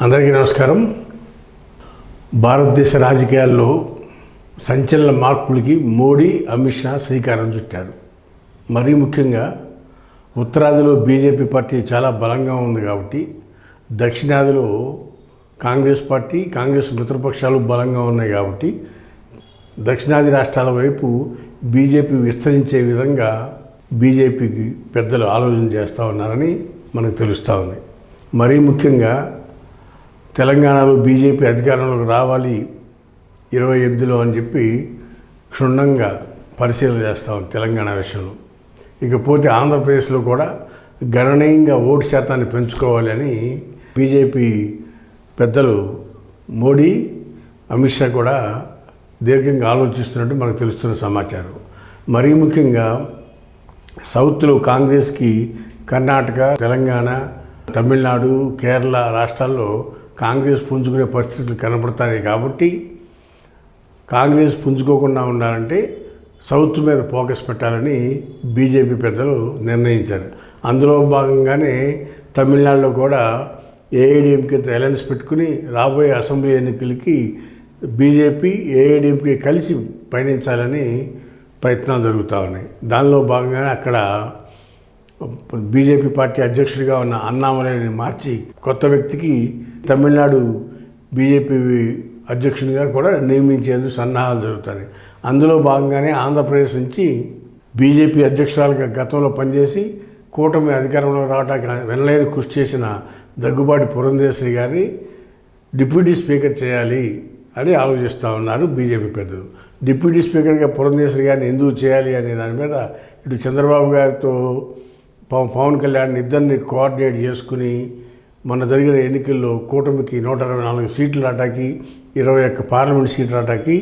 అందరికీ నమస్కారం. భారతదేశ రాజకీయాల్లో సంచలన మార్పులకి మోడీ, అమిత్ షా శ్రీకారం చుట్టారు. మరీ ముఖ్యంగా ఉత్తరాదిలో బీజేపీ పార్టీ చాలా బలంగా ఉంది కాబట్టి, దక్షిణాదిలో కాంగ్రెస్ పార్టీ, కాంగ్రెస్ మిత్రపక్షాలు బలంగా ఉన్నాయి కాబట్టి, దక్షిణాది రాష్ట్రాల వైపు బీజేపీ విస్తరించే విధంగా బీజేపీకి పెద్దలు ఆలోచన చేస్తూ ఉన్నారని మనకు తెలుస్తూ ఉంది. మరీ ముఖ్యంగా తెలంగాణలో బీజేపీ అధికారంలోకి రావాలి 28లో అని చెప్పి క్షుణ్ణంగా పరిశీలన చేస్తూ ఉంది తెలంగాణ విషయంలో. ఇకపోతే ఆంధ్రప్రదేశ్లో కూడా గణనీయంగా ఓటు శాతాన్ని పెంచుకోవాలి అని బీజేపీ పెద్దలు మోడీ, అమిత్ షా కూడా దీర్ఘంగా ఆలోచిస్తున్నట్టు మనకు తెలుస్తున్న సమాచారం. మరీ ముఖ్యంగా సౌత్లో కాంగ్రెస్కి కర్ణాటక, తెలంగాణ, తమిళనాడు, కేరళ రాష్ట్రాల్లో కాంగ్రెస్ పుంజుకునే పరిస్థితులు కనబడతాయి కాబట్టి, కాంగ్రెస్ పుంజుకోకుండా ఉండాలంటే సౌత్ మీద ఫోకస్ పెట్టాలని బీజేపీ పెద్దలు నిర్ణయించారు. అందులో భాగంగానే తమిళనాడులో కూడా ఏఐడిఎంకేతో అలయన్స్ పెట్టుకుని రాబోయే అసెంబ్లీ ఎన్నికలకి బీజేపీ, ఏఐడిఎంకే కలిసి పయనించాలని ప్రయత్నాలు జరుగుతూ ఉన్నాయి. దానిలో భాగంగానే అక్కడ బీజేపీ పార్టీ అధ్యక్షుడిగా ఉన్న అన్నామలైని మార్చి కొత్త వ్యక్తికి తమిళనాడు బీజేపీ అధ్యక్షునిగా కూడా నియమించేందుకు సన్నాహాలు జరుగుతాయి. అందులో భాగంగానే ఆంధ్రప్రదేశ్ నుంచి బీజేపీ అధ్యక్షురాలుగా గతంలో పనిచేసి కూటమి అధికారంలో రావడానికి వినలేని కృషి చేసిన దగ్గుబాటి పురంధేశ్వరి గారిని డిప్యూటీ స్పీకర్ చేయాలి అని ఆలోచిస్తూ ఉన్నారు బీజేపీ పెద్దలు. డిప్యూటీ స్పీకర్గా పురంధేశ్వరి గారిని ఎందుకు చేయాలి అనే దాని మీద ఇటు చంద్రబాబు గారితో పవన్ కళ్యాణ్ ఇద్దరిని కోఆర్డినేట్ చేసుకుని మొన్న జరిగిన ఎన్నికల్లో కూటమికి 124 సీట్లు రావటానికి, 21 పార్లమెంట్ సీట్లు రావటానికి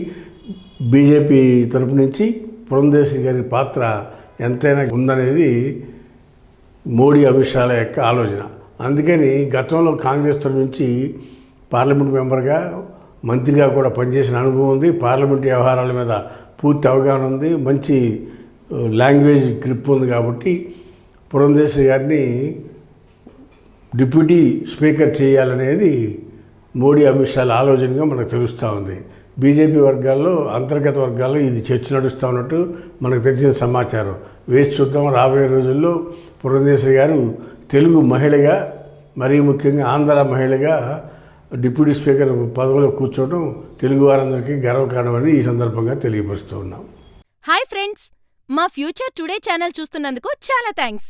బీజేపీ తరపు నుంచి పురంధేశ్వరి గారి పాత్ర ఎంతైనా ఉందనేది మోడీ, అమిత్ షాల యొక్క ఆలోచన. అందుకని గతంలో కాంగ్రెస్ తరపు నుంచి పార్లమెంట్ మెంబర్గా, మంత్రిగా కూడా పనిచేసిన అనుభవం ఉంది. పార్లమెంట్ వ్యవహారాల మీద పూర్తి అవగాహన ఉంది. మంచి లాంగ్వేజ్ గ్రిప్ ఉంది కాబట్టి పురంధేశ్వరి గారిని డిప్యూటీ స్పీకర్ చేయాలనేది మోడీ, అమిత్ షాల ఆలోచనగా మనకు తెలుస్తూ ఉంది. బీజేపీ వర్గాల్లో, అంతర్గత వర్గాల్లో ఇది చర్చ నడుస్తూ ఉన్నట్టు మనకు తెలిసిన సమాచారం. వేసి చూద్దాం, రాబోయే రోజుల్లో పురంధేశ్వరి గారు తెలుగు మహిళగా, మరీ ముఖ్యంగా ఆంధ్ర మహిళగా డిప్యూటీ స్పీకర్ పదవిలో కూర్చోవడం తెలుగు వారందరికీ గర్వకారణమని ఈ సందర్భంగా తెలియపరుస్తూ ఉన్నాం. హాయ్ ఫ్రెండ్స్, మా ఫ్యూచర్ టుడే ఛానల్ చూస్తున్నందుకు చాలా థ్యాంక్స్.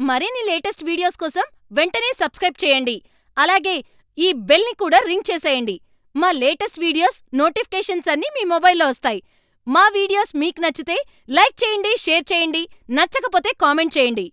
మరిన్ని లేటెస్ట్ వీడియోస్ కోసం వెంటనే సబ్స్క్రైబ్ చేయండి. అలాగే ఈ బెల్ ని కూడా రింగ్ చేసేయండి. మా లేటెస్ట్ వీడియోస్ నోటిఫికేషన్స్ అన్నీ మీ మొబైల్లో వస్తాయి. మా వీడియోస్ మీకు నచ్చితే లైక్ చేయండి, షేర్ చేయండి, నచ్చకపోతే కామెంట్ చేయండి.